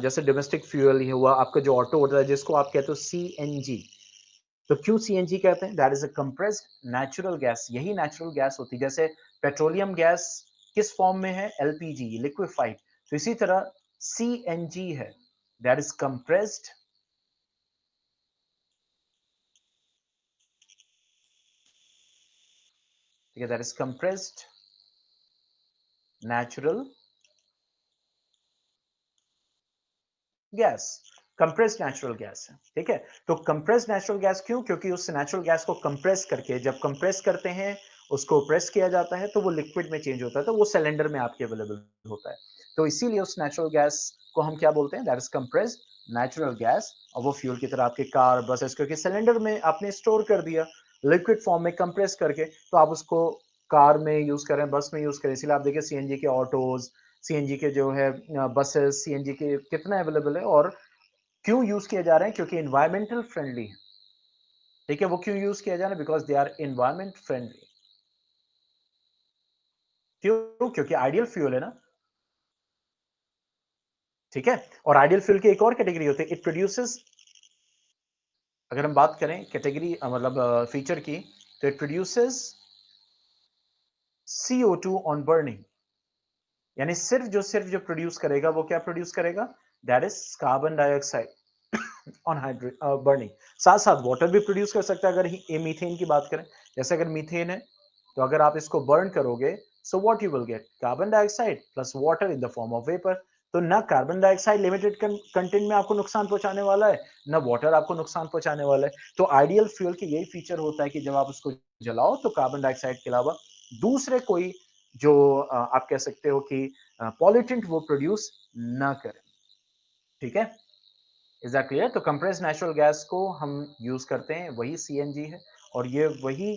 जैसे डोमेस्टिक फ्यूल ही हुआ, आपका जो ऑटो होता है जिसको आप कहते हो सीएनजी, तो क्यों सीएनजी कहते हैं? That is a compressed natural gas, यही नेचुरल गैस होती है। जैसे पेट्रोलियम गैस किस फॉर्म में है? LPG, liquefied. तो इसी तरह सीएनजी है, दैट इज कंप्रेस्ड, ठीक है, that is compressed natural gas, compressed natural gas है, ठीक है। तो कंप्रेस्ड नेचुरल गैस क्यों? क्योंकि उस नेचुरल गैस को कंप्रेस करके, जब कंप्रेस करते हैं, उसको प्रेस किया जाता है तो वो लिक्विड में चेंज होता है, तो वो सिलेंडर में आपके अवेलेबल होता है। तो इसीलिए उस नेचुरल गैस को हम क्या बोलते हैं? That is compressed natural gas. और वो फ्यूल की तरह आपके कार, बसेस, क्योंकि सिलेंडर में आपने स्टोर कर दिया लिक्विड फॉर्म में कंप्रेस करके, तो आप उसको कार में यूज करें, बस में यूज करें। इसलिए आप देखिए सीएनजी के ऑटोज, सीएनजी के जो है बसेस, सीएनजी के कितना अवेलेबल है। और क्यों यूज किए जा रहे हैं? क्योंकि एनवायरमेंटल फ्रेंडली है, ठीक है। वो क्यों यूज किया जा रहा है? Because they are environment friendly. क्यों? क्योंकि आइडियल फ्यूल है ना, ठीक है। और आइडियल फ्यूल की एक और कैटेगरी होती है, इट प्रोड्यूसेस, अगर हम बात करें कैटेगरी मतलब फीचर की, तो it produces CO2 on burning. यानी सिर्फ जो प्रोड्यूस करेगा वो क्या प्रोड्यूस करेगा? That is carbon dioxide on hydrogen burning. साथ साथ वाटर भी प्रोड्यूस कर सकता है। अगर ये मीथेन की बात करें, जैसे अगर मीथेन है तो अगर आप इसको बर्न करोगे, so what you will gate? Carbon dioxide plus water in the form of vapour. तो ना कार्बन डाइऑक्साइड लिमिटेड कंटेंट में आपको नुकसान पहुंचाने वाला है, ना वाटर आपको नुकसान पहुंचाने वाला है। तो आइडियल फ्यूल की यही फीचर होता है कि जब आप उसको जलाओ तो कार्बन डाइऑक्साइड के अलावा दूसरे कोई जो आप कह सकते हो कि पॉल्यूटेंट वो प्रोड्यूस ना करें, ठीक है। Is that clear? तो कंप्रेस्ड नेचुरल गैस को हम यूज करते हैं, वही सीएनजी है, और ये वही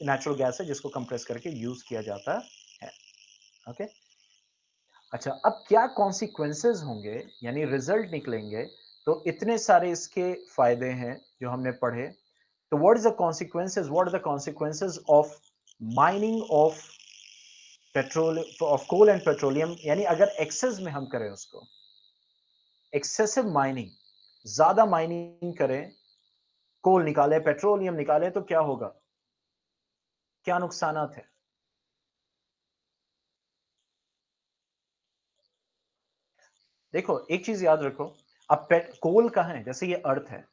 नेचुरल गैस है जिसको कंप्रेस करके यूज किया जाता है, ओके। अच्छा, अब क्या कॉन्सिक्वेंसेस होंगे, यानी रिजल्ट निकलेंगे? तो इतने सारे इसके फायदे हैं जो हमने पढ़े। तो what is the consequences, what are the consequences of mining of petrol, of coal and petroleum? यानी अगर एक्सेस में हम करें उसको, एक्सेसिव माइनिंग, ज्यादा माइनिंग करें, कोल निकाले, पेट्रोलियम निकाले, तो क्या होगा? क्या नुकसानात है? देखो एक चीज याद रखो, अब कोल कहां है? जैसे ये अर्थ है,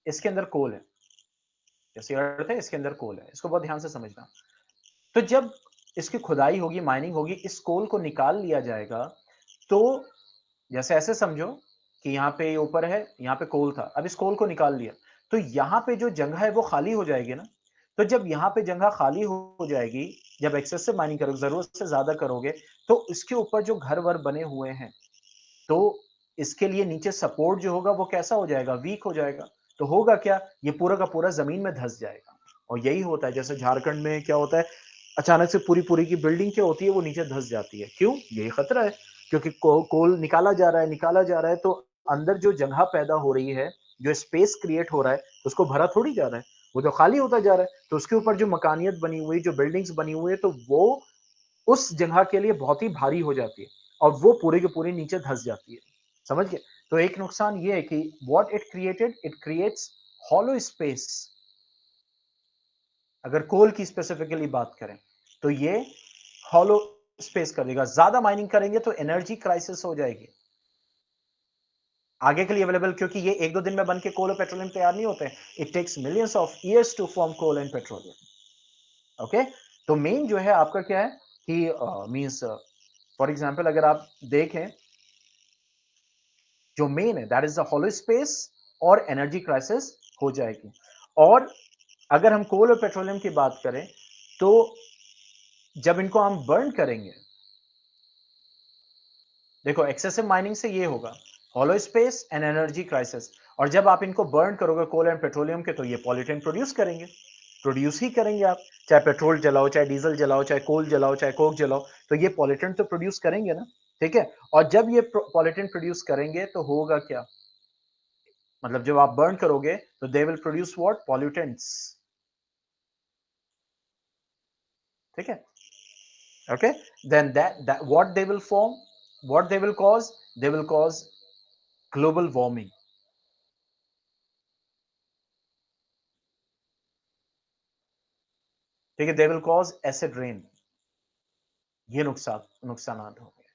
इसके अंदर कोल है, जैसे अर्थ है इसके अंदर कोल है, इसको बहुत ध्यान से समझना। तो जब इसकी खुदाई होगी, माइनिंग होगी, इस कोल को निकाल लिया जाएगा, तो जैसे ऐसे समझो कि यहाँ पे ऊपर है, यहाँ पे कोल था, अब इस कोल को निकाल लिया, तो यहाँ पे जो जगह है वो खाली हो जाएगी ना। तो जब यहाँ पे जगह खाली हो जाएगी, जब एक्सेसिव माइनिंग करोगे, जरूरत से ज्यादा करोगे, तो इसके ऊपर जो घर वर बने हुए हैं, तो इसके लिए नीचे सपोर्ट जो होगा वो कैसा हो जाएगा? वीक हो जाएगा। तो होगा क्या? ये पूरा का पूरा जमीन में धंस जाएगा। और यही होता है, जैसे झारखंड में क्या होता है, अचानक से पूरी पूरी की बिल्डिंग क्या होती है, वो नीचे धंस जाती है। क्यों? यही खतरा है, क्योंकि कोल निकाला जा रहा है, निकाला जा रहा है, तो अंदर जो जगह पैदा हो रही है, जो स्पेस क्रिएट हो रहा है, उसको भरा थोड़ी जा रहा है, वो तो खाली होता जा रहा है। तो उसके ऊपर जो मकानियत बनी हुई, जो बिल्डिंग्स बनी हुई है, तो वो उस जगह के लिए बहुत ही भारी हो जाती है, और वो पूरे के पूरे नीचे धंस जाती है। समझ गए? तो एक नुकसान ये है कि what it created, it creates hollow space. अगर कोल की स्पेसिफिकली बात करें, तो ये हॉलो स्पेस कर देगा। ज्यादा माइनिंग करेंगे तो एनर्जी क्राइसिस हो जाएगी, आगे के लिए अवेलेबल, क्योंकि ये 1-2 दिन में बन के कोल और पेट्रोलियम तैयार नहीं होते हैं। It takes millions of years to form coal and petroleum. Okay, तो मेन जो है आपका क्या है कि मींस फॉर एग्जांपल अगर आप देखें, जो मेन है that is the hollow space और एनर्जी क्राइसिस हो जाएगी। और अगर हम कोल और पेट्रोलियम की बात करें, तो जब इनको हम बर्न करेंगे, देखो एक्सेसिव माइनिंग से ये होगा hollow space and energy crisis. और जब आप इनको बर्न करोगे कोल एंड पेट्रोलियम के, तो ये पॉल्यूटेंट प्रोड्यूस करेंगे, प्रोड्यूस ही करेंगे आप। चाहे पेट्रोल जलाओ, चाहे डीजल जलाओ, चाहे कोल जलाओ, चाहे कोक जलाओ, तो ये पॉल्यूटेंट तो प्रोड्यूस करेंगे ना। ठीक है, और जब ये पॉल्यूटेंट प्रोड्यूस करेंगे तो होगा क्या, मतलब जब आप बर्न करोगे तो they will produce what, pollutants. ठीक है, okay, then that what they will form, what they will cause, they will cause global warming। ठीक है, they will cause acid rain। ये नुकसानात होंगे।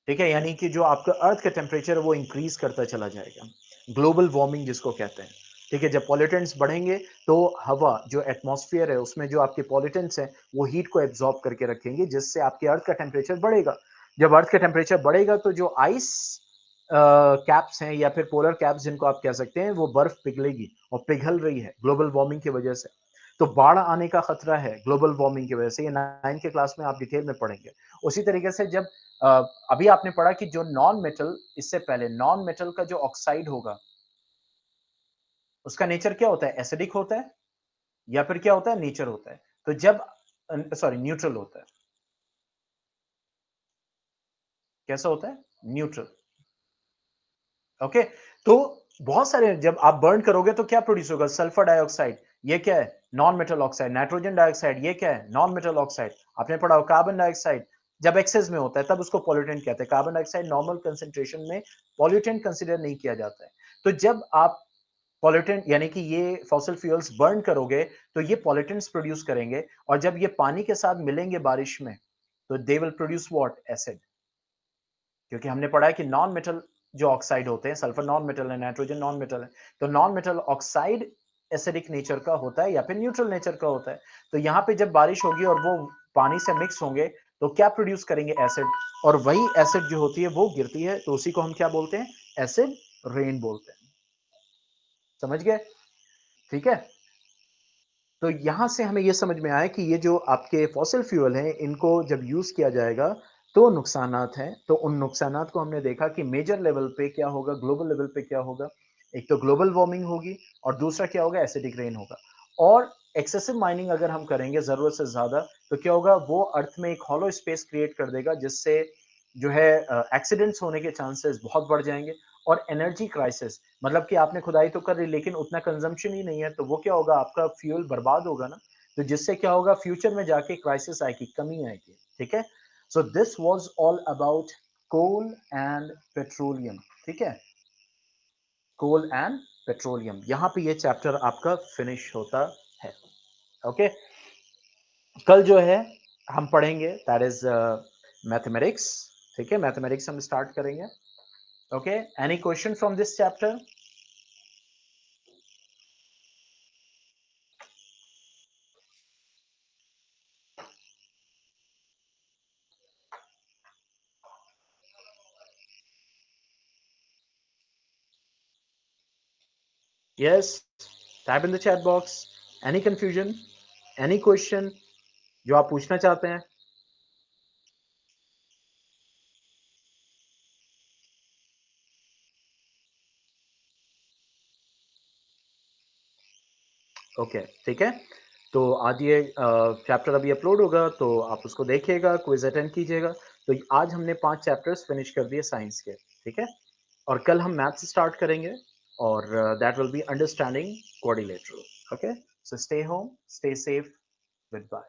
ठीक है, यानी कि जो आपका अर्थ का टेम्परेचर है वो इंक्रीज करता चला जाएगा, ग्लोबल वार्मिंग जिसको कहते हैं। ठीक है, जब पॉल्यूटेंट्स बढ़ेंगे तो हवा जो एटमॉस्फेयर है उसमें जो आपके पॉल्यूटेंट्स हैं वो हीट को एब्जॉर्ब करके रखेंगे, जिससे आपके अर्थ का टेम्परेचर बढ़ेगा। जब अर्थ का टेम्परेचर बढ़ेगा तो जो आइस कैप्स हैं या फिर पोलर कैप्स जिनको आप कह सकते हैं, वो बर्फ पिघलेगी और पिघल रही है ग्लोबल वार्मिंग की वजह से। तो बाढ़ आने का खतरा है ग्लोबल वार्मिंग की वजह से, ये 9th के क्लास में आप डिटेल में पढ़ेंगे। उसी तरीके से जब अ, अभी आपने पढ़ा कि जो नॉन मेटल, इससे पहले नॉन मेटल का जो ऑक्साइड होगा उसका नेचर क्या होता है, एसिडिक होता है या फिर क्या होता है, नेचर होता है। तो जब सॉरी न्यूट्रल होता है, कैसा होता है, न्यूट्रल। ओके, तो बहुत सारे जब आप बर्न करोगे तो क्या प्रोड्यूस होगा, सल्फर डाइऑक्साइड, ये क्या है, non metal oxide. Nitrogen dioxide, ये क्या है, नॉन मेटल ऑक्साइड। आपने पढ़ा हो कार्बन डाइऑक्साइड, जब एक्सेस में होता है तब उसको पॉल्यूटेंट कहते हैं। कार्बन डाइऑक्साइड नॉर्मल कंसेंट्रेशन में पॉल्यूटेंट कंसिडर नहीं किया जाता है। तो जब आप पॉल्यूटेंट यानी कि ये फॉसिल फ्यूल्स बर्न करोगे तो ये पॉल्यूटेंट्स प्रोड्यूस करेंगे, और जब ये पानी के साथ मिलेंगे बारिश में तो they will produce what, acid. क्योंकि हमने पढ़ा है कि नॉन मेटल जो ऑक्साइड होते हैं, सल्फर नॉन मेटल है, नाइट्रोजन नॉन मेटल है, तो non metal oxide acidic nature का होता है या फिर न्यूट्रल नेचर का होता है। तो यहाँ पे जब बारिश होगी और वो पानी से मिक्स होंगे तो क्या प्रोड्यूस करेंगे, एसिड। और वही एसिड जो होती है वो गिरती है, तो उसी को हम क्या बोलते हैं, एसिड रेन बोलते हैं। समझ गए, ठीक है। तो यहां से हमें यह समझ में आया कि ये जो आपके फॉसिल फ्यूल हैं इनको जब यूज किया जाएगा तो नुकसानात हैं। तो उन नुकसानात को हमने देखा कि मेजर लेवल पे क्या होगा, ग्लोबल लेवल पे क्या होगा। एक तो ग्लोबल वार्मिंग होगी और दूसरा क्या होगा, एसिडिक रेन होगा। और एक्सेसिव माइनिंग अगर हम करेंगे जरूरत से ज्यादा तो क्या होगा, वो अर्थ में एक हॉलो स्पेस क्रिएट कर देगा, जिससे जो है एक्सीडेंट्स होने के चांसेस बहुत बढ़ जाएंगे। और एनर्जी क्राइसिस, मतलब कि आपने खुदाई तो कर ली लेकिन उतना कंजम्पशन ही नहीं है, तो वो क्या होगा, आपका फ्यूल बर्बाद होगा ना। तो जिससे क्या होगा, फ्यूचर में जाके क्राइसिस आएगी, कमी आएगी। ठीक है, so this was all about coal and petroleum. ठीक है, कोल एंड पेट्रोलियम, यहां पे ये चैप्टर आपका फिनिश होता है। ओके, कल जो है हम पढ़ेंगे दैट इज मैथमेटिक्स। ठीक है, मैथमेटिक्स हम स्टार्ट करेंगे। Okay, any question from this chapter? Yes, type in the chat box. Any confusion? Any question जो आप पूछना चाहते हैं? ओके, ठीक है। तो आज ये चैप्टर अभी अपलोड होगा तो आप उसको देखिएगा, क्विज अटेंड कीजिएगा। तो आज हमने 5 चैप्टर्स फिनिश कर दिए साइंस के। ठीक है, और कल हम मैथ्स स्टार्ट करेंगे और that will be understanding quadrilateral. Okay, so stay home, stay safe, good bye.